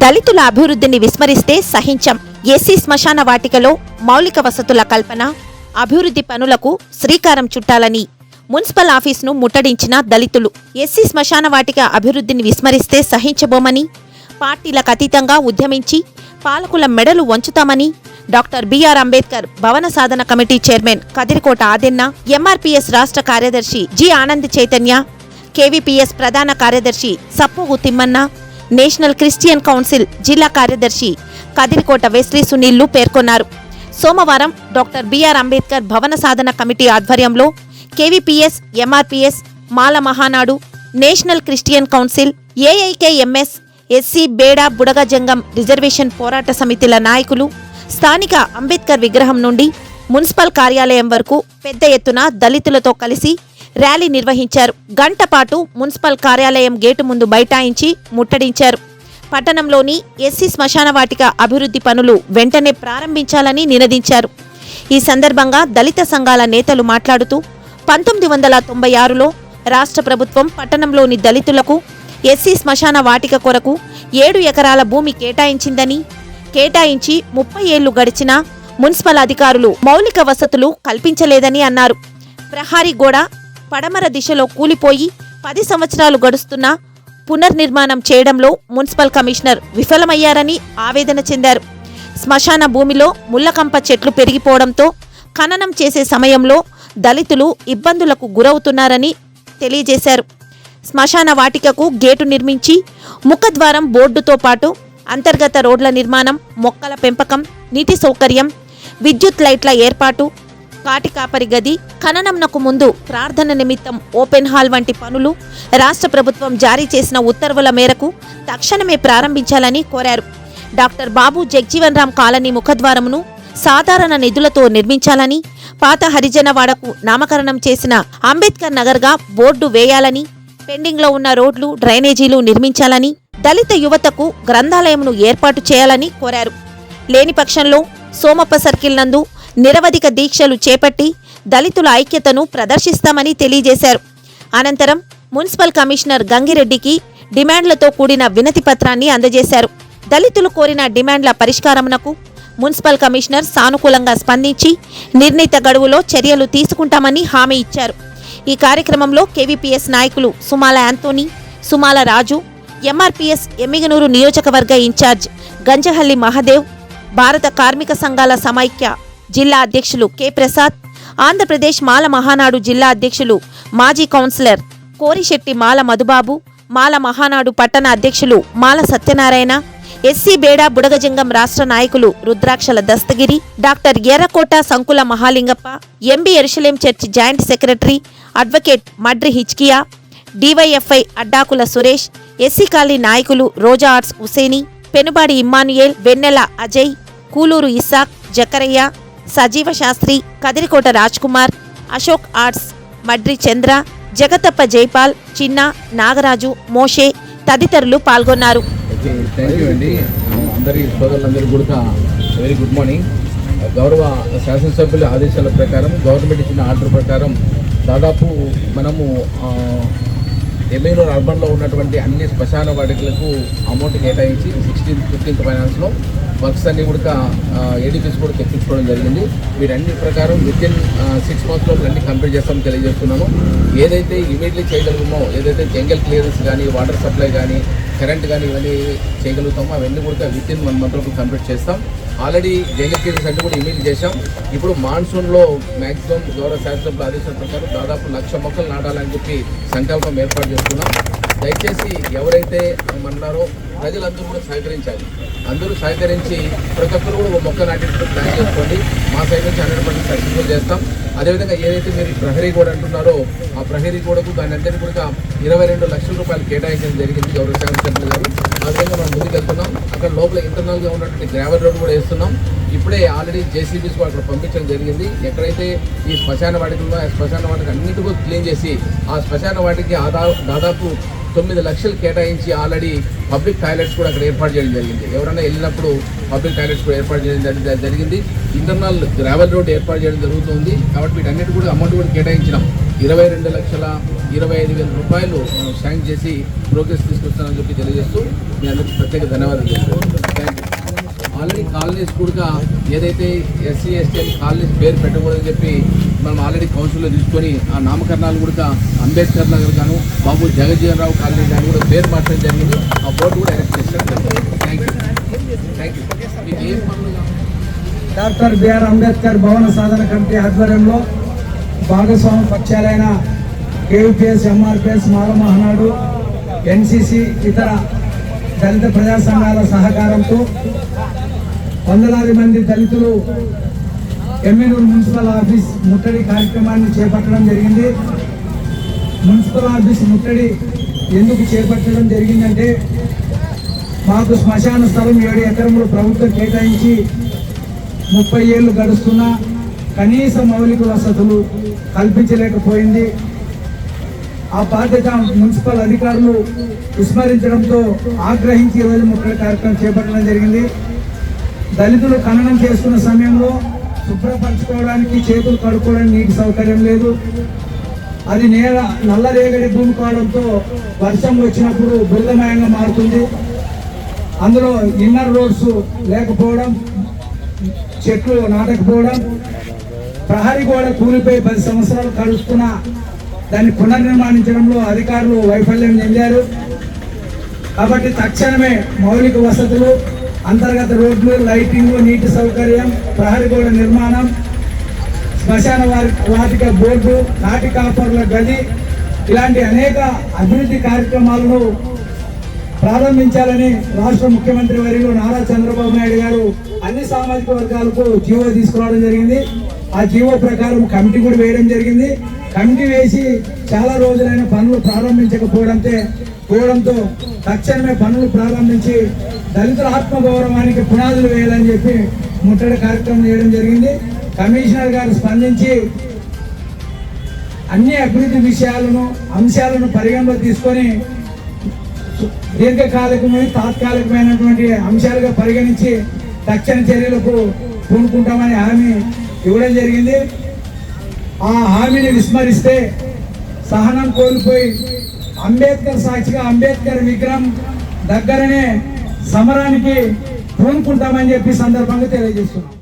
దళితుల అభివృద్ధిని విస్మరిస్తే సహించం. ఎస్సీ శ్మశాన వాటికలో మౌలిక వసతుల కల్పన, అభివృద్ధి పనులకు శ్రీకారం చుట్టాలని మున్సిపల్ ఆఫీసును ముట్టడించిన దళితులు. ఎస్సీ శ్మశాన వాటిక అభివృద్ధిని విస్మరిస్తే సహించబోమని, పార్టీలకు అతీతంగా ఉద్యమించి పాలకుల మెడలు వంచుతామని డాక్టర్ బిఆర్ అంబేద్కర్ భవన సాధన committee chairman Kadirikota Adenna, MRPS రాష్ట్ర కార్యదర్శి జి ఆనంద్ చైతన్య, కేవీపీఎస్ ప్రధాన కార్యదర్శి సప్పు తిమ్మన్న, నేషనల్ క్రిస్టియన్ కౌన్సిల్ జిల్లా కార్యదర్శి కదిరికోట వెస్లీ సునీళ్లు పేర్కొన్నారు. సోమవారం డాక్టర్ బిఆర్ అంబేద్కర్ భవన సాధన కమిటీ ఆధ్వర్యంలో KVPS, MRPS, Mala Mahanadu, national Christian council, AIKMS, SC Beda Budaga Jangam reservation పోరాట సమితిల నాయకులు స్థానిక అంబేద్కర్ విగ్రహం నుండి మున్సిపల్ కార్యాలయం వరకు పెద్ద ఎత్తున దళితులతో కలిసి ర్యాలీ నిర్వహించారు. గంట పాటు మున్సిపల్ కార్యాలయం గేటు ముందు బైఠాయించి ముట్టడించారు. పట్టణంలోని ఎస్సీ శ్మశాన వాటిక అభివృద్ధి పనులు వెంటనే ప్రారంభించాలని నినదించారు. ఈ సందర్భంగా దళిత సంఘాల నేతలు మాట్లాడుతూ 1996లో రాష్ట్ర ప్రభుత్వం పట్టణంలోని దళితులకు ఎస్సీ శ్మశాన వాటిక కొరకు 7 ఎకరాల భూమి కేటాయించిందని, కేటాయించి 30 ఏళ్లు గడిచినా మున్సిపల్ అధికారులు మౌలిక వసతులు కల్పించలేదని అన్నారు. ప్రహారీ గోడ పడమర దిశలో కూలిపోయి 10 సంవత్సరాలు గడుస్తున్నా పునర్నిర్మాణం చేయడంలో మున్సిపల్ కమిషనర్ విఫలమయ్యారని ఆవేదన చెందారు. శ్మశాన భూమిలో ముళ్లకంప చెట్లు పెరిగిపోవడంతో ఖననం చేసే సమయంలో దళితులు ఇబ్బందులకు గురవుతున్నారని తెలియజేశారు. శ్మశాన వాటికకు గేటు నిర్మించి ముఖద్వారం బోర్డుతో పాటు అంతర్గత రోడ్ల నిర్మాణం, మొక్కల పెంపకం, నీటి సౌకర్యం, విద్యుత్ లైట్ల ఏర్పాటు, కాటి కాపరి గది, ఖననంనకు ముందు ప్రార్థన నిమిత్తం ఓపెన్ హాల్ వంటి పనులు రాష్ట్ర ప్రభుత్వం జారీ చేసిన ఉత్తర్వుల మేరకు తక్షణమే ప్రారంభించాలని కోరారు. డాక్టర్ బాబు జగ్జీవన్ రామ్ కాలనీ ముఖద్వారమును సాధారణ నిధులతో నిర్మించాలని, పాత హరిజనవాడకు నామకరణం చేసిన అంబేద్కర్ నగర్గా బోర్డు వేయాలని, పెండింగ్లో ఉన్న రోడ్లు, డ్రైనేజీలు నిర్మించాలని, దళిత యువతకు గ్రంథాలయంను ఏర్పాటు చేయాలని కోరారు. లేని పక్షంలో సోమప్ప సర్కిల్ నందు నిరవధిక దీక్షలు చేపట్టి దళితుల ఐక్యతను ప్రదర్శిస్తామని తెలియజేశారు. అనంతరం మున్సిపల్ కమిషనర్ గంగిరెడ్డికి డిమాండ్లతో కూడిన వినతి పత్రాన్ని అందజేశారు. దళితులు కోరిన డిమాండ్ల పరిష్కారమునకు మున్సిపల్ కమిషనర్ సానుకూలంగా స్పందించి నిర్ణీత గడువులో చర్యలు తీసుకుంటామని హామీ ఇచ్చారు. ఈ కార్యక్రమంలో కేవీపీఎస్ నాయకులు సుమాల యాంతోనీ, సుమాల రాజు, ఎంఆర్పీఎస్ ఎమ్మిగనూరు నియోజకవర్గ ఇన్ఛార్జ్ గంజహల్లి మహదేవ్, భారత కార్మిక సంఘాల సమైక్య జిల్లా అధ్యక్షులు కె ప్రసాద్, ఆంధ్రప్రదేశ్ మాల మహానాడు జిల్లా అధ్యక్షులు మాజీ కౌన్సిలర్ కోరిశెట్టి మాల మధుబాబు, మాల మహానాడు పట్టణ అధ్యక్షులు మాల సత్యనారాయణ, ఎస్సీ బేడా బుడగజంగం రాష్ట్ర నాయకులు రుద్రాక్షల Dastagiri, doctor Errakota Sankula Mahalingappa, MB Jerusalem church joint secretary advocate Madri Hezekiah, DYFI Addakula Suresh, SC colony నాయకులు Roja arts Huseni, Penubadi Emmanuel, Vennela Ajay, Kooluru Isaac, Zachariah, Sajeeva Shastri, Kadirikota Raj Kumar, Ashok arts, Madri Chandra, Jagathappa Jaipal, Chinna, Nagaraju, Moshe తదితరులు పాల్గొన్నారు. Very good morning. గౌరవ శాసనసభ్యుల ఆదేశాల ప్రకారం, గవర్నమెంట్ ఇచ్చిన ఆర్డర్ ప్రకారం దాదాపు మనము ఎమ్మెల్యేలు అర్బన్లో ఉన్నటువంటి అన్ని శ్మశాన వాటికలకు అమౌంట్ కేటాయించి 15th ఫైనాన్స్లో వర్క్స్ అన్ని కూడా ఏడీపీస్ కూడా తెప్పించుకోవడం జరిగింది. వీరన్ని ప్రకారం వితిన్ 6 months అన్ని కంప్లీట్ చేస్తామని తెలియజేస్తున్నాను. ఏదైతే ఇమీడియట్లీ చేయగలుగుమో, ఏదైతే జంగల్ క్లియరెన్స్ కానీ, వాటర్ సప్లై కానీ, కరెంట్ కానీ ఇవన్నీ చేయగలుగుతామో అవన్నీ కూడా వితిన్ 1 month కంప్లీట్ చేస్తాం. ఆల్రెడీ జంగల్ క్లియరెన్స్ అన్ని కూడా ఇమీడియట్ చేశాం. ఇప్పుడు మాన్సూన్లో మ్యాక్సిమం గౌరవ శాసనసభ ఆదేశాల ప్రకారం దాదాపు 1,00,000 మొక్కలు నాటాలని చెప్పి సంకల్పం ఏర్పాటు చేస్తున్నాం. దయచేసి ఎవరైతే అన్నారో ప్రజలందరూ కూడా సహకరించాలి. అందరూ సహకరించి ప్రతి ఒక్కరు కూడా ఒక మొక్క నాటినట్టు ప్లాన్ చేసుకోండి. మా సైడ్ నుంచి 100% సక్సెస్ఫుల్ చేస్తాం. అదేవిధంగా ఏదైతే మీరు ప్రహరీ గోడ అంటున్నారో ఆ ప్రహరీ గోడకు దాని అందరికీ కూడా 22 లక్షల రూపాయలు కేటాయించడం జరిగింది గౌరవ శాసనసభ్యులు గారు. ఆ విధంగా మనం ముందుకు వెళ్తున్నాం. అక్కడ లోపల ఇంటర్నల్గా ఉన్నటువంటి గ్రావెల్ రోడ్ కూడా వేస్తున్నాం. ఇప్పుడే ఆల్రెడీ జేసీబీస్ కూడా అక్కడ పంపించడం జరిగింది. ఎక్కడైతే ఈ శ్మశాన వాటికల్లో ఆ శ్మశాన వాటికి అన్నింటికీ క్లీన్ చేసి ఆ శ్మశాన వాటికి దాదాపు 9 లక్షలు కేటాయించి ఆల్రెడీ పబ్లిక్ టాయిలెట్స్ కూడా అక్కడ ఏర్పాటు చేయడం జరిగింది. ఎవరైనా వెళ్ళినప్పుడు పబ్లిక్ టాయిలెట్స్ కూడా ఏర్పాటు చేయడం జరిగింది. ఇంటర్నల్ గ్రావెల్ రోడ్ ఏర్పాటు చేయడం జరుగుతుంది. కాబట్టి వీటన్నిటి కూడా అమౌంట్ కూడా కేటాయించినాం. 22,25,000 రూపాయలు మనం శాంక్షన్ చేసి ప్రోగ్రెస్ తీసుకొస్తామని చెప్పి తెలియజేస్తూ మీ అందరికీ ప్రత్యేక ధన్యవాదాలు తెలుపుతున్నాను. Thank you. ఆల్రెడీ కాలనీస్ కూడా ఏదైతే ఎస్సీ ఎస్టీ అని కాలనీస్ పేరు పెట్టకూడదని చెప్పి మనం ఆల్రెడీ కౌన్సిల్లో తీసుకొని ఆ నామకరణాలు కూడా అంబేద్కర్ నగర్ గాను బాబు జగజ్జీవన్ రావు కాలనీ కానీ కూడా పేరు మార్చడం జరిగింది. ఆ బోర్డు కూడా ఎరెక్ట్ చేసడం జరిగింది. Thank you. మీకు ఏం పనులు డాక్టర్ బిఆర్ అంబేద్కర్ భవన సాధన కమిటీ ఆధ్వర్యంలో భాగస్వామి పక్షాలైన కేవీపీఎస్, ఎంఆర్పిఎస్, మాల మహానాడు, ఎన్సిసి, ఇతర దళిత ప్రజా సంఘాల సహకారంతో వందలాది మంది దళితులు ఎమ్మెనూరు మున్సిపల్ ఆఫీస్ ముట్టడి కార్యక్రమాన్ని చేపట్టడం జరిగింది. మున్సిపల్ ఆఫీస్ ముట్టడి ఎందుకు చేపట్టడం జరిగిందంటే మాకు శ్మశాన స్థలం 7 ఎకరములు ప్రభుత్వం కేటాయించి 30 ఏళ్ళు గడుస్తున్నా కనీస మౌలిక వసతులు కల్పించలేకపోయింది. ఆ బాధ్యత మున్సిపల్ అధికారులు విస్మరించడంతో ఆగ్రహించి ఈరోజు ముట్టడి కార్యక్రమం చేపట్టడం జరిగింది. దళితులు ఖననం చేసుకున్న సమయంలో శుభ్రపరచుకోవడానికి, చేతులు కడుక్కోవడానికి నీటి సౌకర్యం లేదు. అది నల్లరేగడి భూమి కావడంతో వర్షం వచ్చినప్పుడు బురదమయంగా మారుతుంది. అందులో ఇన్నర్ రోడ్స్ లేకపోవడం, చెట్లు నాటకపోవడం, ప్రహరీ గోడ కూలిపోయి 10 సంవత్సరాలు గడుస్తున్న దాన్ని పునర్నిర్మాణించడంలో అధికారులు వైఫల్యం చెందారు. కాబట్టి తక్షణమే మౌలిక వసతులు, అంతర్గత రోడ్లు, లైటింగ్, నీటి సౌకర్యం, ప్రహరీ గోడ నిర్మాణం, శ్మశాన వాటిక బోర్డు, నాటి కాపర్ల గది ఇలాంటి అనేక అభివృద్ధి కార్యక్రమాలను ప్రారంభించాలని రాష్ట్ర ముఖ్యమంత్రి వర్యులు నారా చంద్రబాబు నాయుడు గారు అన్ని సామాజిక వర్గాలకు జీవో తీసుకురావడం జరిగింది. ఆ జీవో ప్రకారం కమిటీ కూడా వేయడం జరిగింది. కమిటీ వేసి చాలా రోజులైన పనులు ప్రారంభించకపోవడంతో తక్షణమే పనులు ప్రారంభించి దళితుల ఆత్మగౌరవానికి పునాదులు వేయాలని చెప్పి ముట్టడి కార్యక్రమం చేయడం జరిగింది. కమిషనర్ గారు స్పందించి అన్ని అభివృద్ధి అంశాలను పరిగణలో తీసుకొని దీర్ఘకాలికమైన, తాత్కాలికమైనటువంటి అంశాలుగా పరిగణించి తక్షణ చర్యలకు పూనుకుంటామని హామీ ఇవ్వడం జరిగింది. ఆ హామీని విస్మరిస్తే సహనం కోల్పోయి అంబేద్కర్ సాక్షిగా అంబేద్కర్ విగ్రహం దగ్గరనే సమరానికి పూనుకుంటామని చెప్పి సందర్భంగా తెలియజేస్తున్నాం.